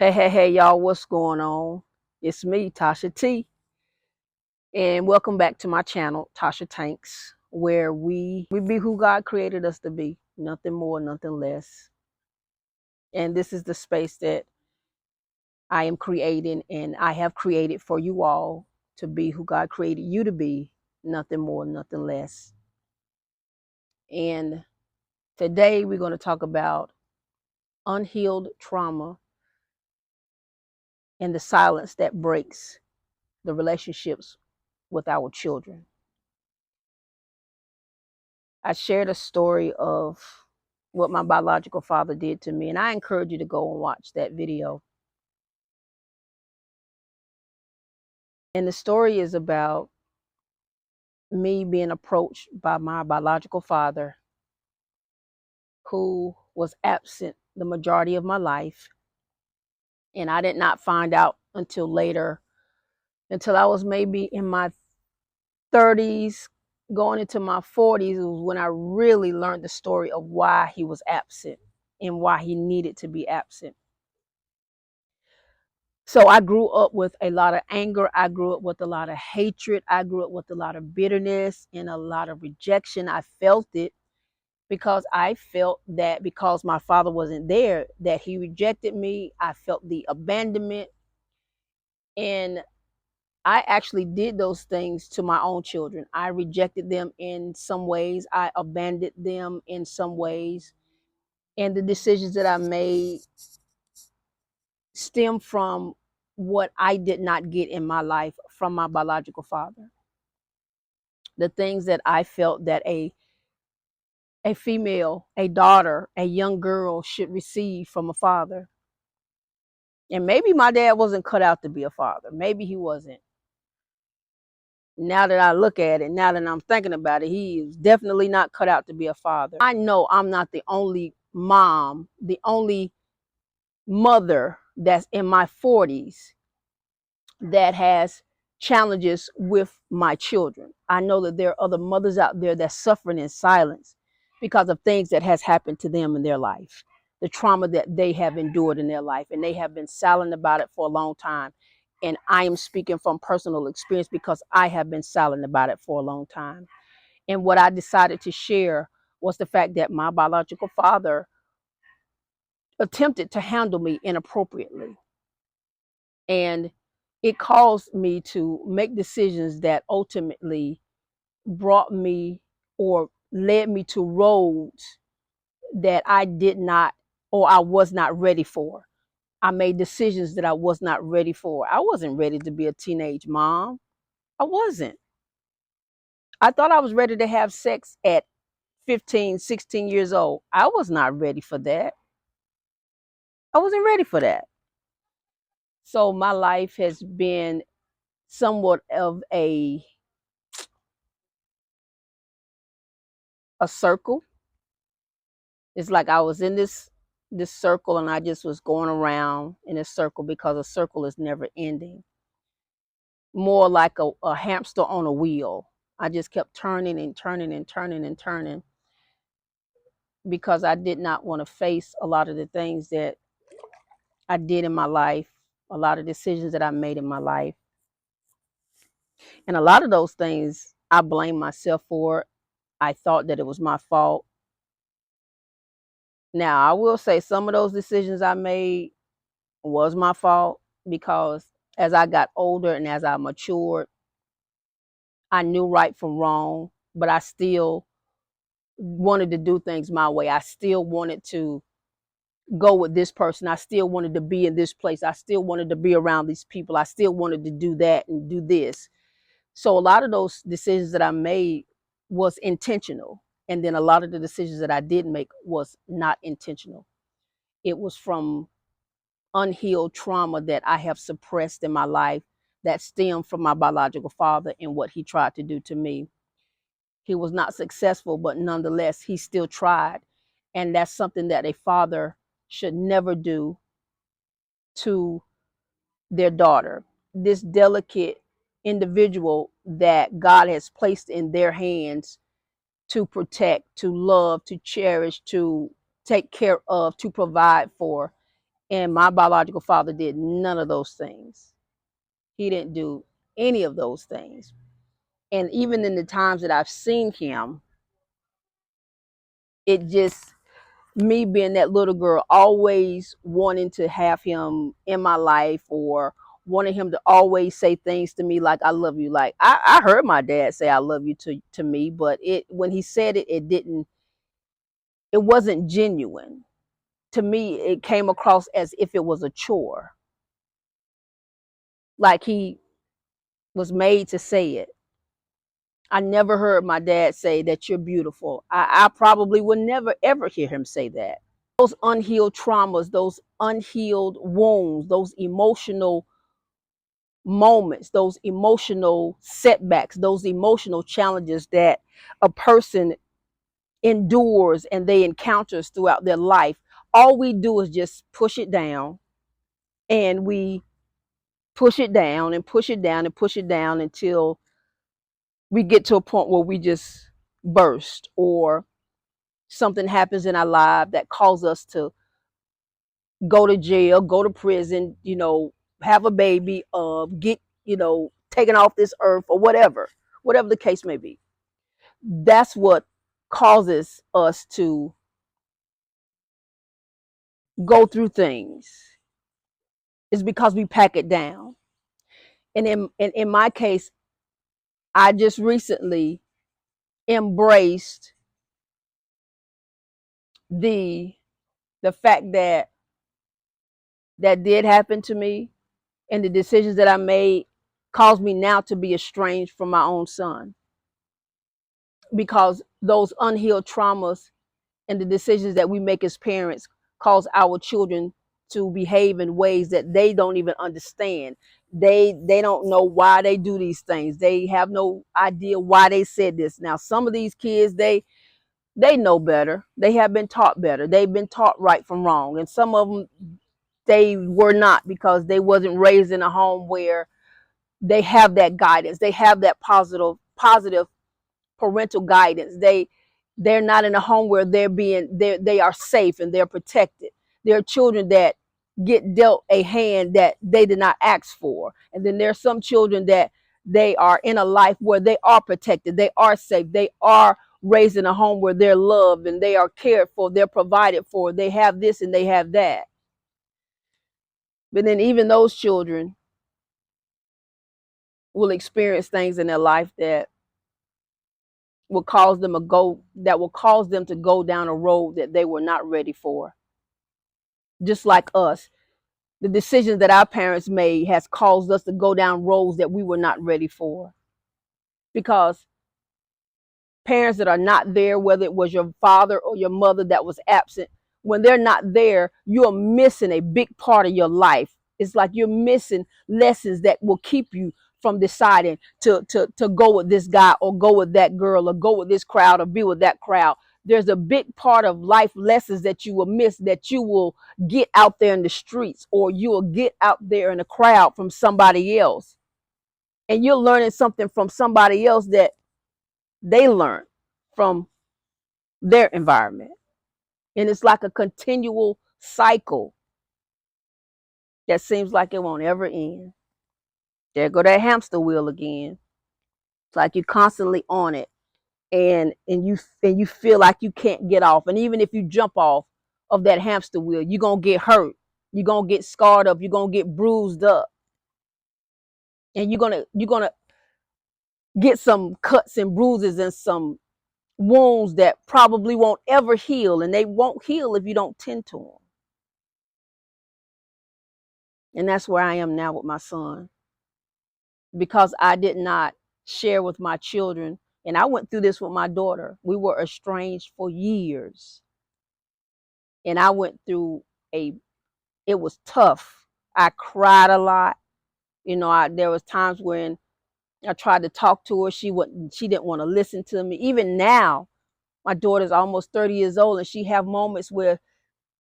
Hey, y'all, what's going on? It's me, Tasha T, and welcome back to my channel, Tasha Tanks, where we be who God created us to be, nothing more, nothing less. And this is the space that I am creating and I have created for you all to be who God created you to be, nothing more, nothing less. And today we're going to talk about unhealed trauma and the silence that breaks the relationships with our children. I shared a story of what my biological father did to me, and I encourage you to go and watch that video. And the story is about me being approached by my biological father, who was absent the majority of my life. And I did not find out until later, until I was maybe in my 30s, going into my 40s, was when I really learned the story of why he was absent and why he needed to be absent. So I grew up with a lot of anger. I grew up with a lot of hatred. I grew up with a lot of bitterness and a lot of rejection. I felt it because I felt that because my father wasn't there, that he rejected me. I felt the abandonment. And I actually did those things to my own children. I rejected them in some ways. I abandoned them in some ways. And the decisions that I made stem from what I did not get in my life from my biological father. The things that I felt that a female, a daughter, a young girl should receive from a father. And maybe my dad wasn't cut out to be a father. Maybe he wasn't. Now that I look at it, now that I'm thinking about it, he is definitely not cut out to be a father. I know I'm not the only mom, the only mother that's in my 40s that has challenges with my children. I know that there are other mothers out there that's suffering in silence because of things that has happened to them in their life, the trauma that they have endured in their life, and they have been silent about it for a long time. And I am speaking from personal experience because I have been silent about it for a long time. And what I decided to share was the fact that my biological father attempted to handle me inappropriately. And it caused me to make decisions that ultimately brought me or led me to roads that I did not or I was not ready for. I made decisions that I was not ready for. I wasn't ready to be a teenage mom. I wasn't. I thought I was ready to have sex at 15, 16 years old. I was not ready for that. I wasn't ready for that. So my life has been somewhat of a circle. It's like I was in this circle and I just was going around in a circle because a circle is never ending. More like a hamster on a wheel. I just kept turning and turning and turning and turning because I did not want to face a lot of the things that I did in my life, a lot of decisions that I made in my life. And a lot of those things I blame myself for. I thought that it was my fault. Now, I will say some of those decisions I made was my fault because as I got older and as I matured, I knew right from wrong, but I still wanted to do things my way. I still wanted to go with this person. I still wanted to be in this place. I still wanted to be around these people. I still wanted to do that and do this. So a lot of those decisions that I made was intentional. And then a lot of the decisions that I did make was not intentional. It was from unhealed trauma that I have suppressed in my life that stemmed from my biological father and what he tried to do to me. He was not successful, but nonetheless, he still tried. And that's something that a father should never do to their daughter. This delicate individual that God has placed in their hands to protect, to love, to cherish, to take care of, to provide for. And my biological father did none of those things. He didn't do any of those things. And even in the times that I've seen him, it just, me being that little girl, always wanting to have him in my life, or wanting him to always say things to me like I love you. Like I heard my dad say I love you to me, but it, when he said it, it wasn't genuine. To me, it came across as if it was a chore. Like he was made to say it. I never heard my dad say that you're beautiful. I probably would never ever hear him say that. Those unhealed traumas, those unhealed wounds, those emotional moments, those emotional setbacks, those emotional challenges that a person endures and they encounters throughout their life, all we do is just push it down, and we push it down and push it down and push it down until we get to a point where we just burst, or something happens in our life that causes us to go to jail, go to prison, have a baby, get, taken off this earth, or whatever the case may be. That's what causes us to go through things, is because we pack it down. And in my case, I just recently embraced the the fact that that did happen to me, and the decisions that I made caused me now to be estranged from my own son, because those unhealed traumas and the decisions that we make as parents cause our children to behave in ways that they don't even understand. They don't know why they do these things. They have no idea why they said this. Now, some of these kids, they know better. They have been taught better. They've been taught right from wrong. And some of them, they were not, because they wasn't raised in a home where they have that guidance. They have that positive parental guidance. They're not in a home where they are safe and they're protected. They're children that get dealt a hand that they did not ask for. And then there's some children that they are in a life where they are protected, they are safe, they are raised in a home where they're loved and they are cared for, they're provided for, they have this and they have that. But then even those children will experience things in their life that will cause them to go down a road that they were not ready for. Just like us, the decisions that our parents made has caused us to go down roads that we were not ready for. Because parents that are not there, whether it was your father or your mother that was absent, when they're not there, you're missing a big part of your life. It's like you're missing lessons that will keep you from deciding to go with this guy, or go with that girl, or go with this crowd, or be with that crowd. There's a big part of life lessons that you will miss, that you will get out there in the streets, or you will get out there in a crowd from somebody else. And you're learning something from somebody else that they learned from their environment. And it's like a continual cycle that seems like it won't ever end. There go that hamster wheel again. It's like you're constantly on it, and you feel like you can't get off. And even if you jump off of that hamster wheel, you're gonna get hurt. You're gonna get scarred up, you're gonna get bruised up. And you're gonna get some cuts and bruises and some wounds that probably won't ever heal, and they won't heal if you don't tend to them. And that's where I am now with my son, because I did not share with my children. And I went through this with my daughter. We were estranged for years. And I went through it was tough. I cried a lot. There was times when I tried to talk to her. She didn't want to listen to me. Even now, my daughter's almost 30 years old, and she have moments where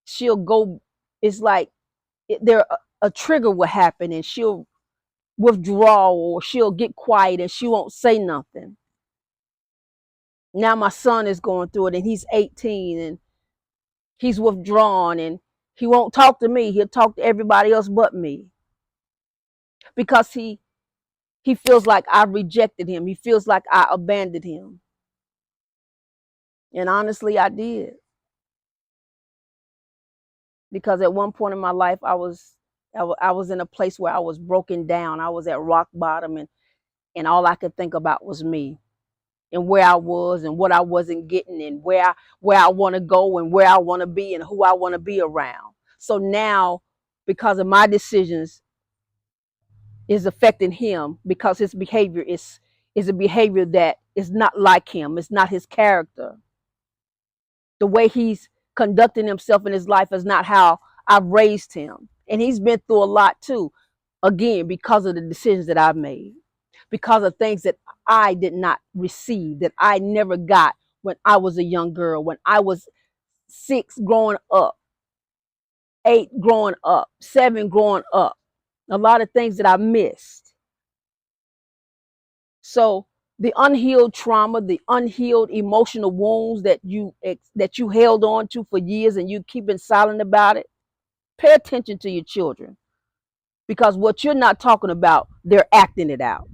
she'll go, it's like a trigger will happen, and she'll withdraw, or she'll get quiet and she won't say nothing. Now my son is going through it, and he's 18, and he's withdrawn, and He won't talk to me. He'll talk to everybody else but me, because he feels like I rejected him. He feels like I abandoned him. And honestly, I did. Because at one point in my life, I was in a place where I was broken down. I was at rock bottom, and all I could think about was me, and where I was and what I wasn't getting, and where I want to go and where I want to be and who I want to be around. So now, because of my decisions, is affecting him, because his behavior is a behavior that is not like him. It's not his character. The way he's conducting himself in his life is not how I've raised him. And he's been through a lot too. Again, because of the decisions that I've made, because of things that I did not receive, that I never got when I was a young girl, when I was 6 growing up, 8 growing up, 7 growing up. A lot of things that I missed. So the unhealed trauma, the unhealed emotional wounds that you held on to for years and you keeping silent about it, pay attention to your children, because what you're not talking about, they're acting it out.